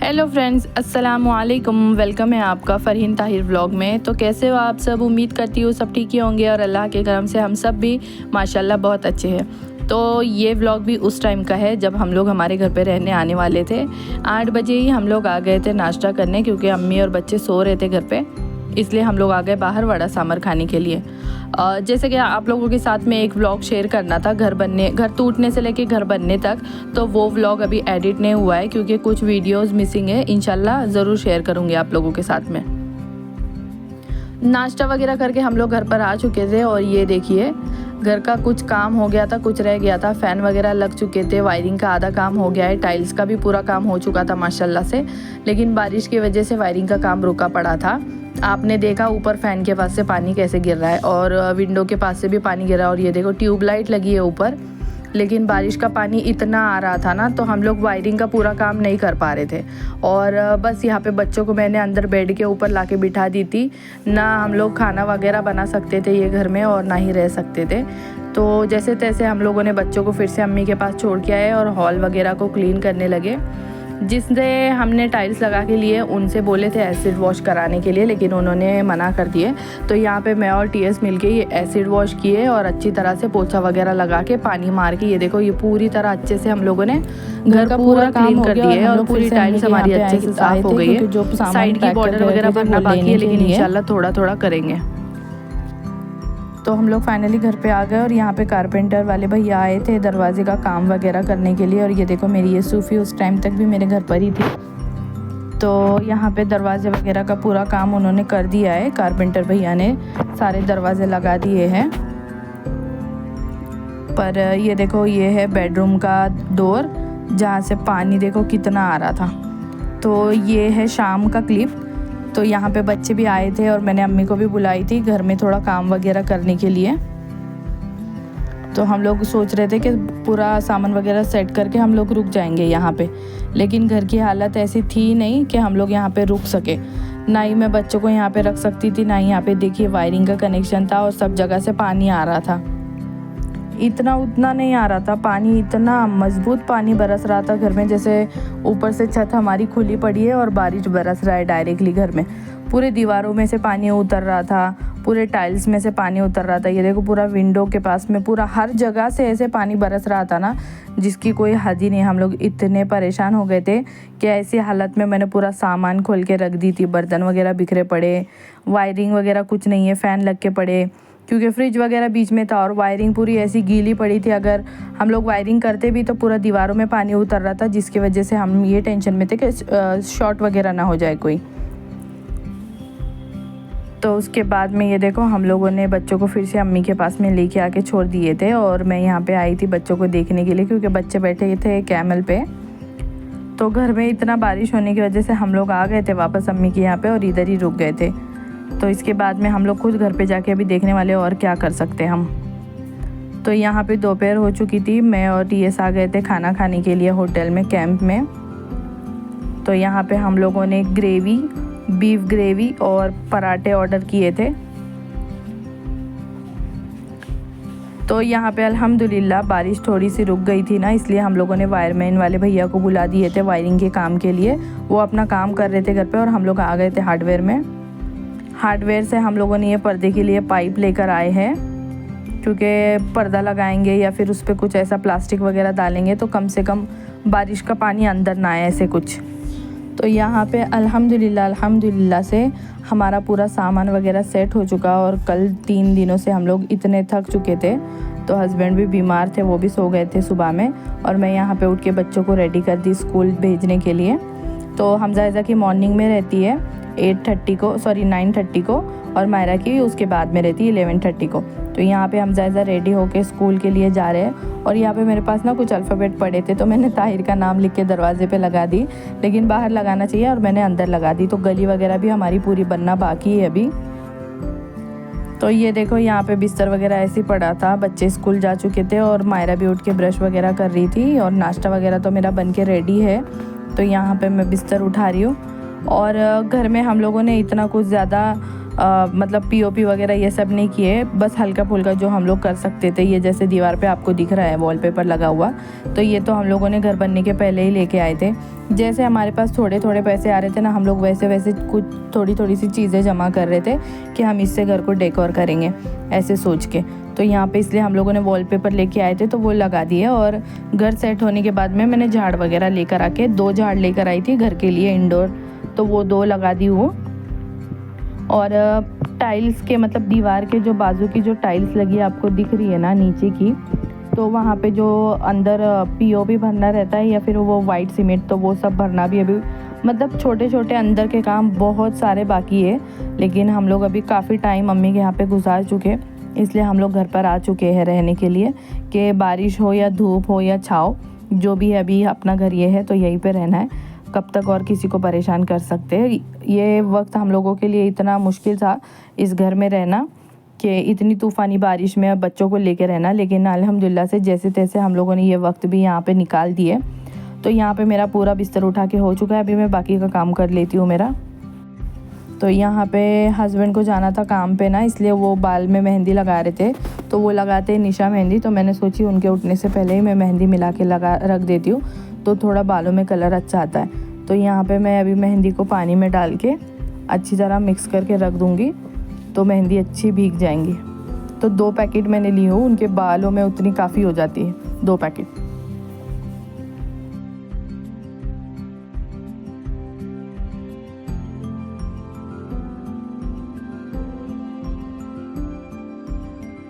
Hello friends, अस्सलाम वालेकुम। Welcome है आपका फ़रहीन ताहिर व्लॉग में। तो कैसे हो आप सब? उम्मीद करती हूँ सब ठीक ही होंगे और अल्लाह के करम से हम सब भी माशाल्लाह बहुत अच्छे हैं। तो ये व्लॉग भी उस टाइम का है जब हम लोग हमारे घर पे रहने आने वाले थे। 8 बजे ही हम लोग आ गए थे नाश्ता करने, क्योंकि अम्मी और बच्चे सो रहे थे घर पे, इसलिए हम लोग आ गए बाहर वड़ा सांभर खाने के लिए। जैसे कि आप लोगों के साथ में एक व्लॉग शेयर करना था घर टूटने से लेके घर बनने तक, तो वो व्लॉग अभी एडिट नहीं हुआ है क्योंकि कुछ वीडियोस मिसिंग है। इंशाल्लाह ज़रूर शेयर करूँगी आप लोगों के साथ में। नाश्ता वगैरह करके हम लोग घर पर आ चुके थे और ये देखिए घर का कुछ काम हो गया था, कुछ रह गया था। फ़ैन वगैरह लग चुके थे, वायरिंग का आधा काम हो गया है, टाइल्स का भी पूरा काम हो चुका था माशाल्लाह से, लेकिन बारिश की वजह से वायरिंग का काम रुका पड़ा था। आपने देखा ऊपर फ़ैन के पास से पानी कैसे गिर रहा है और विंडो के पास से भी पानी गिर रहा है। और ये देखो ट्यूबलाइट लगी है ऊपर, लेकिन बारिश का पानी इतना आ रहा था ना, तो हम लोग वायरिंग का पूरा काम नहीं कर पा रहे थे। और बस यहाँ पे बच्चों को मैंने अंदर बेड के ऊपर लाके बिठा दी थी। ना हम लोग खाना वगैरह बना सकते थे ये घर में और ना ही रह सकते थे। तो जैसे तैसे हम लोगों ने बच्चों को फिर से अम्मी के पास छोड़ के आए और हॉल वगैरह को क्लीन करने लगे। जिसने हमने टाइल्स लगा के लिए उनसे बोले थे एसिड वॉश कराने के लिए, लेकिन उन्होंने मना कर दिए। तो यहाँ पे मैं और टीएस मिलके ये एसिड वॉश किए और अच्छी तरह से पोछा वगैरह लगा के पानी मार के ये देखो ये पूरी तरह अच्छे से हम लोगों ने घर का पूरा क्लीन कर दिया है और पूरी टाइल्स हमारी अच्छे से साफ हो गई है। साइड की बॉर्डर वगैरह भरना बाकी है, लेकिन इंशाल्लाह थोड़ा थोड़ा करेंगे। तो हम लोग फाइनली घर पे आ गए और यहाँ पे कारपेंटर वाले भैया आए थे दरवाजे का काम वगैरह करने के लिए। और ये देखो मेरी ये सूफ़ी उस टाइम तक भी मेरे घर पर ही थी। तो यहाँ पे दरवाजे वगैरह का पूरा काम उन्होंने कर दिया है, कारपेंटर भैया ने सारे दरवाजे लगा दिए हैं। पर ये देखो ये है बेडरूम का डोर, जहाँ से पानी देखो कितना आ रहा था। तो ये है शाम का क्लिप। तो यहाँ पे बच्चे भी आए थे और मैंने अम्मी को भी बुलाई थी घर में थोड़ा काम वगैरह करने के लिए। तो हम लोग सोच रहे थे कि पूरा सामान वगैरह सेट करके हम लोग रुक जाएंगे यहाँ पे, लेकिन घर की हालत ऐसी थी नहीं कि हम लोग यहाँ पे रुक सके। ना ही मैं बच्चों को यहाँ पे रख सकती थी, ना ही यहाँ पे देखिए वायरिंग का कनेक्शन था और सब जगह से पानी आ रहा था। इतना उतना नहीं आ रहा था पानी, इतना मजबूत पानी बरस रहा था घर में, जैसे ऊपर से छत हमारी खुली पड़ी है और बारिश बरस रहा है डायरेक्टली घर में। पूरे दीवारों में से पानी उतर रहा था, पूरे टाइल्स में से पानी उतर रहा था। ये देखो पूरा विंडो के पास में पूरा हर जगह से ऐसे पानी बरस रहा था ना, जिसकी कोई हद ही नहीं। हम लोग इतने परेशान हो गए थे कि ऐसी हालत में मैंने पूरा सामान खोल के रख दी थी। बर्तन वगैरह बिखरे पड़े, वायरिंग वगैरह कुछ नहीं है, फ़ैन लग के पड़े, क्योंकि फ्रिज वगैरह बीच में था और वायरिंग पूरी ऐसी गीली पड़ी थी। अगर हम लोग वायरिंग करते भी तो पूरा दीवारों में पानी उतर रहा था, जिसकी वजह से हम ये टेंशन में थे कि शॉर्ट वगैरह ना हो जाए कोई। तो उसके बाद में ये देखो हम लोगों ने बच्चों को फिर से अम्मी के पास में लेके आके छोड़ दिए थे और मैं यहाँ पे आई थी बच्चों को देखने के लिए, क्योंकि बच्चे बैठे थे कैमल पे। तो घर में इतना बारिश होने की वजह से हम लोग आ गए थे वापस अम्मी के यहाँ पे और इधर ही रुक गए थे। तो इसके बाद में हम लोग खुद घर पे जाके अभी देखने वाले और क्या कर सकते हम। तो यहाँ पे दोपहर हो चुकी थी, मैं और टीएस आ गए थे खाना खाने के लिए होटल में, कैंप में। तो यहाँ पे हम लोगों ने ग्रेवी, बीफ ग्रेवी और पराठे ऑर्डर किए थे। तो यहाँ पे अल्हम्दुलिल्लाह बारिश थोड़ी सी रुक गई थी ना, इसलिए हम लोगों ने वायरमैन वाले भैया को बुला दिए थे वायरिंग के काम के लिए। वो अपना काम कर रहे थे घर पे और हम लोग आ गए थे हार्डवेयर में। हार्डवेयर से हम लोगों ने ये पर्दे के लिए पाइप लेकर आए हैं, क्योंकि पर्दा लगाएंगे या फिर उस पर कुछ ऐसा प्लास्टिक वगैरह डालेंगे तो कम से कम बारिश का पानी अंदर ना आए, ऐसे कुछ। तो यहाँ पे अल्हम्दुलिल्लाह से हमारा पूरा सामान वगैरह सेट हो चुका। और कल 3 दिनों से हम लोग इतने थक चुके थे, तो हस्बैंड भी बीमार थे, वो भी सो गए थे सुबह में। और मैं यहाँ पे उठ के बच्चों को रेडी कर दी स्कूल भेजने के लिए। तो हमज़ा की मॉर्निंग में रहती है 9:30 को और मायरा की उसके बाद में रहती है 11:30 को। तो यहाँ पे हमज़ा रेडी होके स्कूल के लिए जा रहे हैं। और यहाँ पे मेरे पास ना कुछ अल्फ़ाबेट पड़े थे, तो मैंने ताहिर का नाम लिख के दरवाजे पे लगा दी, लेकिन बाहर लगाना चाहिए और मैंने अंदर लगा दी। तो गली वगैरह भी हमारी पूरी बनना बाकी है अभी। तो ये देखो यहाँ पे बिस्तर वगैरह ऐसे ही पड़ा था, बच्चे स्कूल जा चुके थे और मायरा भी उठ के ब्रश वगैरह कर रही थी और नाश्ता वगैरह तो मेरा बन के रेडी है। तो यहाँ पे मैं बिस्तर उठा रही हूँ। और घर में हम लोगों ने इतना कुछ ज़्यादा मतलब पीओपी वगैरह ये सब नहीं किए, बस हल्का फुल्का जो हम लोग कर सकते थे। ये जैसे दीवार पे आपको दिख रहा है वॉलपेपर लगा हुआ, तो ये तो हम लोगों ने घर बनने के पहले ही लेके आए थे। जैसे हमारे पास थोड़े थोड़े पैसे आ रहे थे ना, हम लोग वैसे वैसे कुछ थोड़ी थोड़ी सी चीज़ें जमा कर रहे थे कि हम इससे घर को डेकोर करेंगे ऐसे सोच के। तो यहाँ पे इसलिए हम लोगों ने वॉलपेपर लेके आए थे तो वो लगा दिए। और घर सेट होने के बाद में मैंने झाड़ वगैरह लेकर आके 2 झाड़ लेकर आई थी घर के लिए इंडोर, तो वो 2 लगा दी हूँ। और टाइल्स के मतलब दीवार के जो बाजू की जो टाइल्स लगी आपको दिख रही है ना नीचे की, तो वहाँ पे जो अंदर पीओपी भरना रहता है या फिर वो वाइट सीमेंट, तो वो सब भरना भी अभी मतलब छोटे छोटे अंदर के काम बहुत सारे बाकी है। लेकिन हम लोग अभी काफ़ी टाइम मम्मी के यहाँ पे गुजार चुके, इसलिए हम लोग घर पर आ चुके हैं रहने के लिए कि बारिश हो या धूप हो या छाँव, जो भी है अभी अपना घर ये है तो यहीं पे रहना है, कब तक और किसी को परेशान कर सकते हैं। ये वक्त हम लोगों के लिए इतना मुश्किल था इस घर में रहना कि इतनी तूफ़ानी बारिश में बच्चों को लेके रहना, लेकिन अल्हम्दुलिल्लाह से जैसे तैसे हम लोगों ने ये वक्त भी यहाँ पे निकाल दिए। तो यहाँ पे मेरा पूरा बिस्तर उठा के हो चुका है, अभी मैं बाकी का काम कर लेती हूँ मेरा। तो यहाँ पे हस्बैंड को जाना था काम पे ना, इसलिए वो बाल में मेहंदी लगा रहे थे, तो वो लगाते हैं निशा मेहंदी, तो मैंने सोची उनके उठने से पहले ही मैं मेहंदी मिला के लगा रख देती हूँ, तो थोड़ा बालों में कलर अच्छा आता है। तो यहाँ पे मैं अभी मेहंदी को पानी में डाल के अच्छी तरह मिक्स करके रख दूँगी, तो मेहंदी अच्छी भीग जाएंगी। तो 2 पैकेट मैंने ली हूँ, उनके बालों में उतनी काफ़ी हो जाती है 2 पैकेट।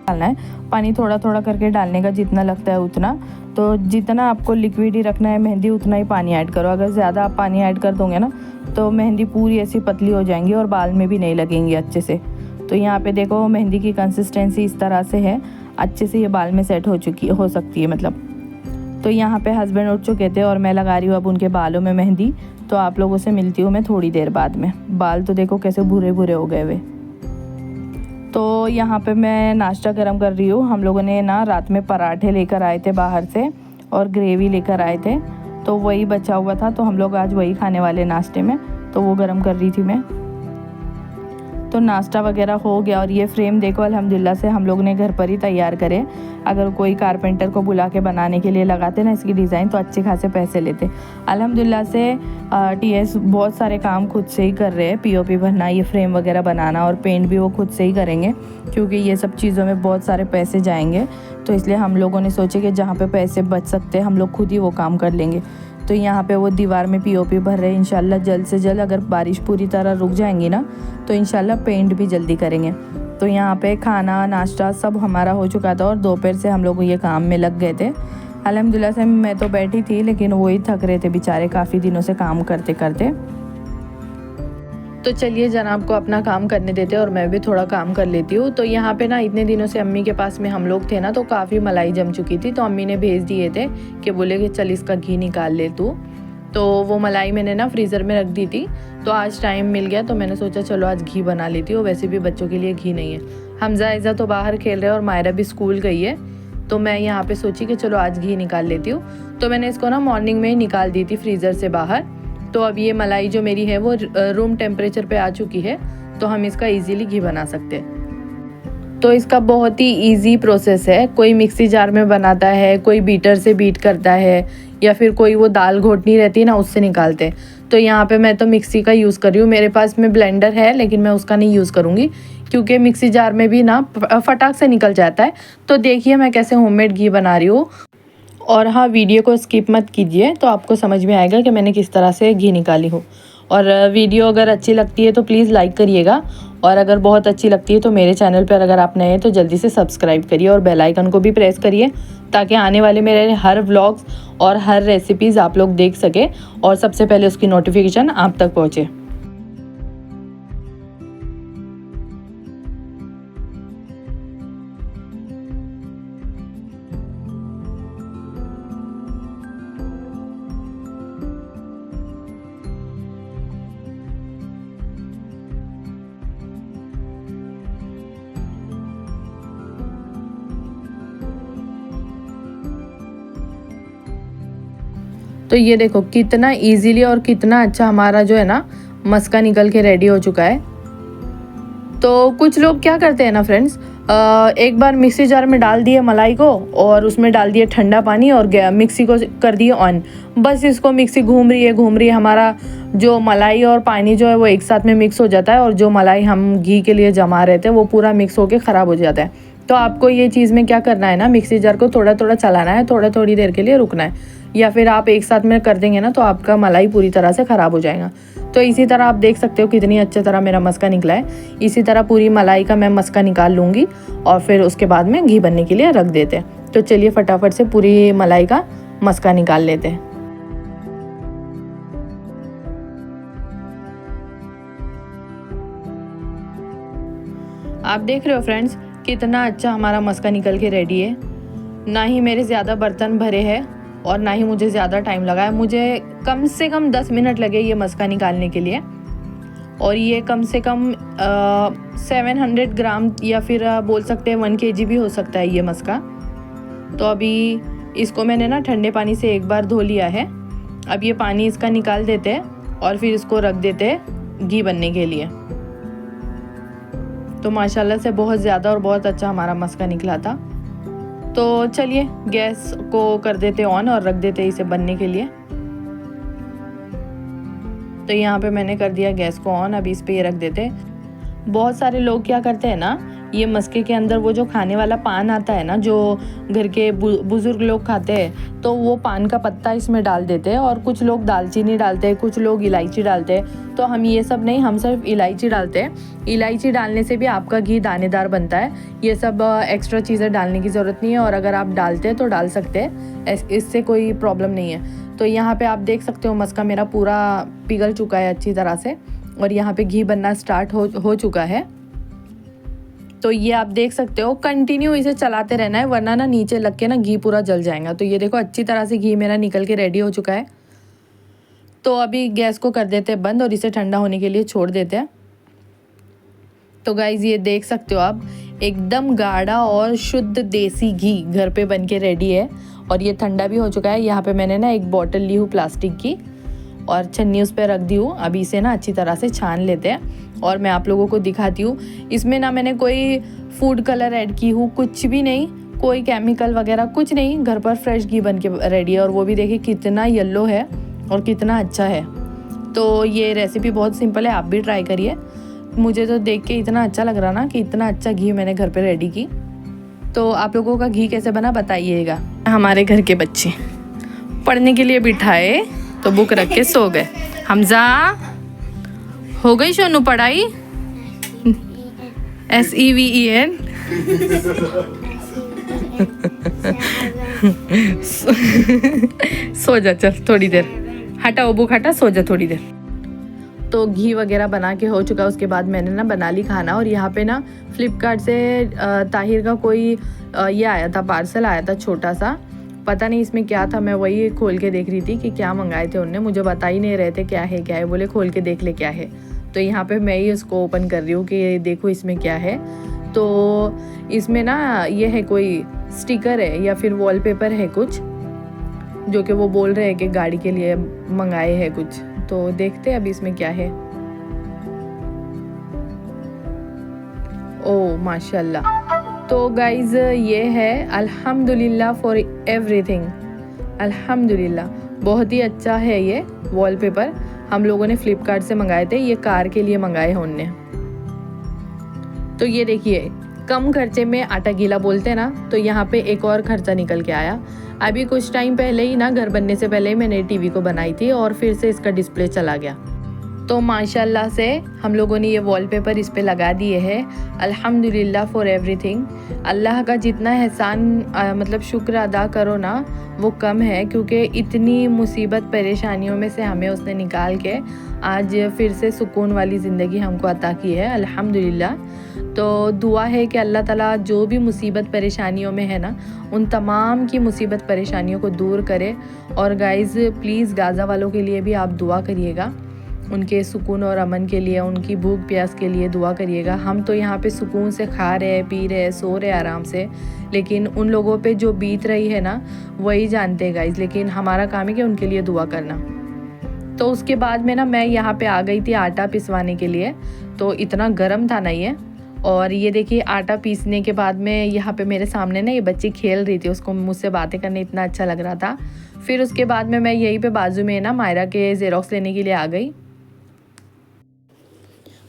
डालना है पानी थोड़ा थोड़ा करके डालने का, जितना लगता है उतना। तो जितना आपको लिक्विड ही रखना है मेहंदी, उतना ही पानी ऐड करो। अगर ज़्यादा आप पानी ऐड कर दोगे ना तो मेहंदी पूरी ऐसी पतली हो जाएंगी और बाल में भी नहीं लगेंगी अच्छे से। तो यहाँ पे देखो मेहंदी की कंसिस्टेंसी इस तरह से है, अच्छे से ये बाल में सेट हो सकती है मतलब। तो यहाँ पे हस्बैंड उठ चुके थे और मैं लगा रही हूँ अब उनके बालों में मेहंदी। तो आप लोगों से मिलती हूँ मैं थोड़ी देर बाद में। बाल तो देखो कैसे भूरे भूरे हो गए हुए। तो यहाँ पे मैं नाश्ता गर्म कर रही हूँ। हम लोगों ने ना रात में पराठे लेकर आए थे बाहर से और ग्रेवी लेकर आए थे, तो वही बचा हुआ था, तो हम लोग आज वही खाने वाले नाश्ते में, तो वो गर्म कर रही थी मैं। तो नाश्ता वगैरह हो गया। और ये फ्रेम देखो अल्हम्दुलिल्लाह से हम लोग ने घर पर ही तैयार करे। अगर कोई कारपेंटर को बुला के बनाने के लिए लगाते ना इसकी डिज़ाइन, तो अच्छे खासे पैसे लेते। अल्हम्दुलिल्लाह से टीएस बहुत सारे काम खुद से ही कर रहे हैं, पीओपी भरना, ये फ्रेम वगैरह बनाना और पेंट भी वो खुद से ही करेंगे, क्योंकि ये सब चीज़ों में बहुत सारे पैसे जाएंगे। तो इसलिए हम लोगों ने सोचे कि जहाँ पे पैसे बच सकते हैं हम लोग खुद ही वो काम कर लेंगे। तो यहाँ पे वो दीवार में पीओपी भर रहे हैं। इंशाल्लाह जल्द से जल्द, अगर बारिश पूरी तरह रुक जाएंगी ना, तो इंशाल्लाह पेंट भी जल्दी करेंगे। तो यहाँ पे खाना नाश्ता सब हमारा हो चुका था और दोपहर से हम लोग ये काम में लग गए थे। अल्हम्दुलिल्लाह से मैं तो बैठी थी, लेकिन वही थक रहे थे बेचारे काफ़ी दिनों से काम करते करते। तो चलिए जनाब को अपना काम करने देते और मैं भी थोड़ा काम कर लेती हूँ। तो यहाँ पे ना इतने दिनों से अम्मी के पास में हम लोग थे ना, तो काफ़ी मलाई जम चुकी थी, तो अम्मी ने भेज दिए थे कि बोले कि चल इसका घी निकाल ले तू। तो वो मलाई मैंने ना फ्रीज़र में रख दी थी, तो आज टाइम मिल गया तो मैंने सोचा चलो आज घी बना लेती हूँ। वैसे भी बच्चों के लिए घी नहीं है। हमजा ऐज़ा तो बाहर खेल रहे हैं और मायरा भी स्कूल गई है, तो मैं यहाँ पे सोची कि चलो आज घी निकाल लेती हूँ। तो मैंने इसको ना मॉर्निंग में ही निकाल दी थी फ्रीज़र से बाहर। तो अब ये मलाई जो मेरी है वो रूम टेम्परेचर पे आ चुकी है, तो हम इसका इजीली घी बना सकते हैं। तो इसका बहुत ही इजी प्रोसेस है। कोई मिक्सी जार में बनाता है, कोई बीटर से बीट करता है, या फिर कोई वो दाल घोटनी रहती है ना उससे निकालते हैं। तो यहाँ पे मैं तो मिक्सी का यूज़ कर रही हूँ। मेरे पास में ब्लेंडर है लेकिन मैं उसका नहीं यूज़ करूँगी, क्योंकि मिक्सी जार में भी ना फटाक से निकल जाता है। तो देखिए मैं कैसे होममेड घी बना रही हूँ। और हाँ, वीडियो को स्किप मत कीजिए, तो आपको समझ में आएगा कि मैंने किस तरह से घी निकाली हूँ। और वीडियो अगर अच्छी लगती है तो प्लीज़ लाइक करिएगा, और अगर बहुत अच्छी लगती है तो मेरे चैनल पर अगर आप नए हैं तो जल्दी से सब्सक्राइब करिए और बेल आइकन को भी प्रेस करिए, ताकि आने वाले मेरे हर व्लॉग्स और हर रेसिपीज़ आप लोग देख सके और सबसे पहले उसकी नोटिफिकेशन आप तक पहुँचे। तो ये देखो कितना इजीली और कितना अच्छा हमारा जो है ना मस्का निकल के रेडी हो चुका है। तो कुछ लोग क्या करते हैं ना फ्रेंड्स, एक बार मिक्सी जार में डाल दिए मलाई को और उसमें डाल दिए ठंडा पानी और मिक्सी को कर दिए ऑन। बस इसको मिक्सी घूम रही है, हमारा जो मलाई और पानी जो है वो एक साथ में मिक्स हो जाता है और जो मलाई हम घी के लिए जमा रहे थे वो पूरा मिक्स होके ख़राब हो जाता है। तो आपको ये चीज़ में क्या करना है ना, मिक्सी जार को थोड़ा थोड़ा चलाना है, थोड़ी देर के लिए रुकना है, या फिर आप एक साथ में कर देंगे ना तो आपका मलाई पूरी तरह से ख़राब हो जाएगा। तो इसी तरह आप देख सकते हो कितनी अच्छी तरह मेरा मस्का निकला है। इसी तरह पूरी मलाई का मैं मस्का निकाल लूँगी और फिर उसके बाद में घी बनने के लिए रख देते हैं। तो चलिए फटाफट से पूरी मलाई का मस्का निकाल लेते हैं। आप देख रहे हो फ्रेंड्स कितना अच्छा हमारा मस्का निकल के रेडी है। ना ही मेरे ज़्यादा बर्तन भरे हैं और ना ही मुझे ज़्यादा टाइम लगा है। मुझे कम से कम 10 मिनट लगे ये मस्का निकालने के लिए। और ये कम से कम 700 ग्राम या फिर बोल सकते हैं 1 kg भी हो सकता है ये मस्का। तो अभी इसको मैंने ना ठंडे पानी से एक बार धो लिया है। अब ये पानी इसका निकाल देते हैं और फिर इसको रख देते हैं घी बनने के लिए। तो माशाल्लाह से बहुत ज़्यादा और बहुत अच्छा हमारा मस्का निकला था। तो चलिए गैस को कर देते ऑन और रख देते इसे बनने के लिए। तो यहाँ पे मैंने कर दिया गैस को ऑन, अभी इस पे ये रख देते। बहुत सारे लोग क्या करते हैं ना, ये मस्के के अंदर वो जो खाने वाला पान आता है ना, जो घर के बुज़ुर्ग लोग खाते हैं, तो वो पान का पत्ता इसमें डाल देते हैं। और कुछ लोग दालचीनी डालते हैं, कुछ लोग इलायची डालते हैं। तो हम ये सब नहीं, हम सिर्फ इलायची डालते हैं। इलायची डालने से भी आपका घी दानेदार बनता है। ये सब एक्स्ट्रा चीज़ें डालने की ज़रूरत नहीं है, और अगर आप डालते हैं तो डाल सकते हैं, इससे कोई प्रॉब्लम नहीं है। तो यहाँ पे आप देख सकते हो मस्का मेरा पूरा पिघल चुका है अच्छी तरह से, और यहाँ पे घी बनना स्टार्ट हो चुका है। तो ये आप देख सकते हो, कंटिन्यू इसे चलाते रहना है, वरना ना नीचे लग के ना घी पूरा जल जाएगा। तो ये देखो अच्छी तरह से घी मेरा निकल के रेडी हो चुका है। तो अभी गैस को कर देते हैं बंद और इसे ठंडा होने के लिए छोड़ देते हैं। तो गाइज ये देख सकते हो आप, एकदम गाढ़ा और शुद्ध देसी घी घर पे बन के रेडी है। और ये ठंडा भी हो चुका है। यहाँ पे मैंने ना एक बॉटल ली हूँ प्लास्टिक की और छन्नी उस पर रख दी हूँ। अभी इसे ना अच्छी तरह से छान लेते हैं और मैं आप लोगों को दिखाती हूँ। इसमें ना मैंने कोई फूड कलर ऐड की हूँ, कुछ भी नहीं, कोई केमिकल वगैरह कुछ नहीं। घर पर फ्रेश घी बन के रेडी है। और वो भी देखिए कितना येलो है और कितना अच्छा है। तो ये रेसिपी बहुत सिंपल है, आप भी ट्राई करिए। मुझे तो देख के इतना अच्छा लग रहा ना कि इतना अच्छा घी मैंने घर पे रेडी की। तो आप लोगों का घी कैसे बना बताइएगा। हमारे घर के बच्चे पढ़ने के लिए बिठाए तो बुक रख के सो गए। हमजा हो गई सोनू पढ़ाई? SEVEN सो जा, चल थोड़ी देर, हटाओ बुक हटा, सो जा थोड़ी देर। तो घी वगैरह बना के हो चुका। उसके बाद मैंने ना बना ली खाना। और यहाँ पे ना फ्लिपकार्ट से ताहिर का कोई ये आया था, पार्सल आया था छोटा सा, पता नहीं इसमें क्या था। मैं वही खोल के देख रही थी कि क्या मंगाए थे उनने, मुझे बता ही नहीं रहे थे क्या है। बोले खोल के देख ले क्या है। तो यहाँ पे मैं ही उसको ओपन कर रही हूँ कि देखो इसमें क्या है। तो इसमें ना ये है कोई स्टिकर है या फिर वॉलपेपर है कुछ, जो कि वो बोल रहे हैं कि गाड़ी के लिए मंगाए हैं कुछ। तो देखते हैं अभी इसमें क्या है। ओह माशाल्लाह। तो गाइज़ ये है अल्हम्दुलिल्लाह फॉर एवरीथिंग। अल्हम्दुलिल्लाह बहुत ही अच्छा है ये वॉलपेपर। हम लोगों ने फ्लिपकार्ट से मंगाए थे, ये कार के लिए मंगाए हैं उनने। तो ये देखिए कम खर्चे में आटा गीला बोलते हैं ना, तो यहाँ पे एक और खर्चा निकल के आया। अभी कुछ टाइम पहले ही ना, घर बनने से पहले ही मैंने टीवी को बनाई थी और फिर से इसका डिस्प्ले चला गया। तो माशाल्लाह से हम लोगों ने ये वॉलपेपर इस पे लगा दिए हैं। अल्हम्दुलिल्लाह फॉर एवरीथिंग। अल्लाह का जितना एहसान मतलब शुक्र अदा करो ना वो कम है, क्योंकि इतनी मुसीबत परेशानियों में से हमें उसने निकाल के आज फिर से सुकून वाली ज़िंदगी हमको अता की है अल्हम्दुलिल्लाह। तो दुआ है कि अल्लाह ताला जो भी मुसीबत परेशानियों में है ना, उन तमाम की मुसीबत परेशानियों को दूर करे। और गाइज़ प्लीज़ गाज़ा वालों के लिए भी आप दुआ करिएगा, उनके सुकून और अमन के लिए, उनकी भूख प्यास के लिए दुआ करिएगा। हम तो यहाँ पे सुकून से खा रहे, पी रहे, सो रहे आराम से, लेकिन उन लोगों पे जो बीत रही है ना वही जानते हैं गाइज़। लेकिन हमारा काम है कि उनके लिए दुआ करना। तो उसके बाद में ना मैं यहाँ पे आ गई थी आटा पिसवाने के लिए। तो इतना गर्म था ना ये। और ये देखिए आटा पीसने के बाद में यहाँ पे मेरे सामने ना ये बच्ची खेल रही थी, उसको मुझसे बातें करने इतना अच्छा लग रहा था। फिर उसके बाद में मैं यहीं पे बाजू में ना मायरा के ज़ेरॉक्स लेने के लिए आ गई।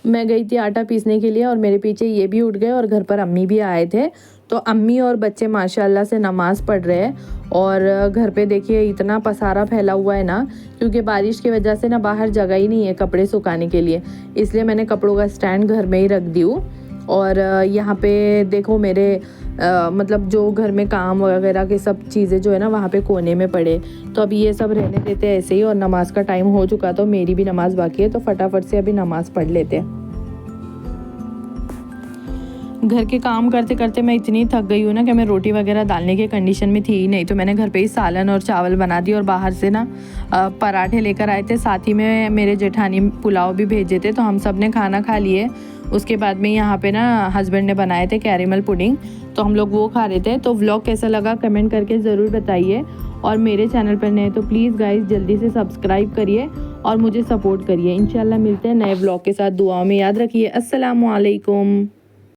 मैं गई थी आटा पीसने के लिए और मेरे पीछे ये भी उठ गए और घर पर अम्मी भी आए थे। तो अम्मी और बच्चे माशाल्लाह से नमाज़ पढ़ रहे हैं। और घर पे देखिए इतना पसारा फैला हुआ है ना, क्योंकि बारिश की वजह से ना बाहर जगह ही नहीं है कपड़े सुखाने के लिए, इसलिए मैंने कपड़ों का स्टैंड घर में ही रख दी हूँ। और यहाँ पे देखो मेरे मतलब जो घर में काम वगैरह के सब चीज़ें जो है ना वहाँ पे कोने में पड़े। तो अभी ये सब रहने देते हैं ऐसे ही। और नमाज़ का टाइम हो चुका, तो मेरी भी नमाज़ बाकी है, तो फटाफट से अभी नमाज़ पढ़ लेते हैं। घर के काम करते करते मैं इतनी थक गई हूँ ना कि मैं रोटी वगैरह डालने के कंडीशन में थी ही नहीं। तो मैंने घर पे ही सालन और चावल बना दिए और बाहर से ना पराठे लेकर आए थे, साथ ही में मेरे जेठानी पुलाव भी भेजे थे। तो हम सब ने खाना खा लिए। उसके बाद में यहाँ पे ना हस्बैंड ने बनाए थे कैरेमल पुडिंग, तो हम लोग वो खा रहे थे। तो व्लॉग कैसा लगा कमेंट करके ज़रूर बताइए। और मेरे चैनल पर नए तो प्लीज़ गाइस जल्दी से सब्सक्राइब करिए और मुझे सपोर्ट करिए। इंशाल्लाह मिलते हैं नए व्लॉग के साथ। दुआओं में याद रखिए। अस्सलामु अलैकुम।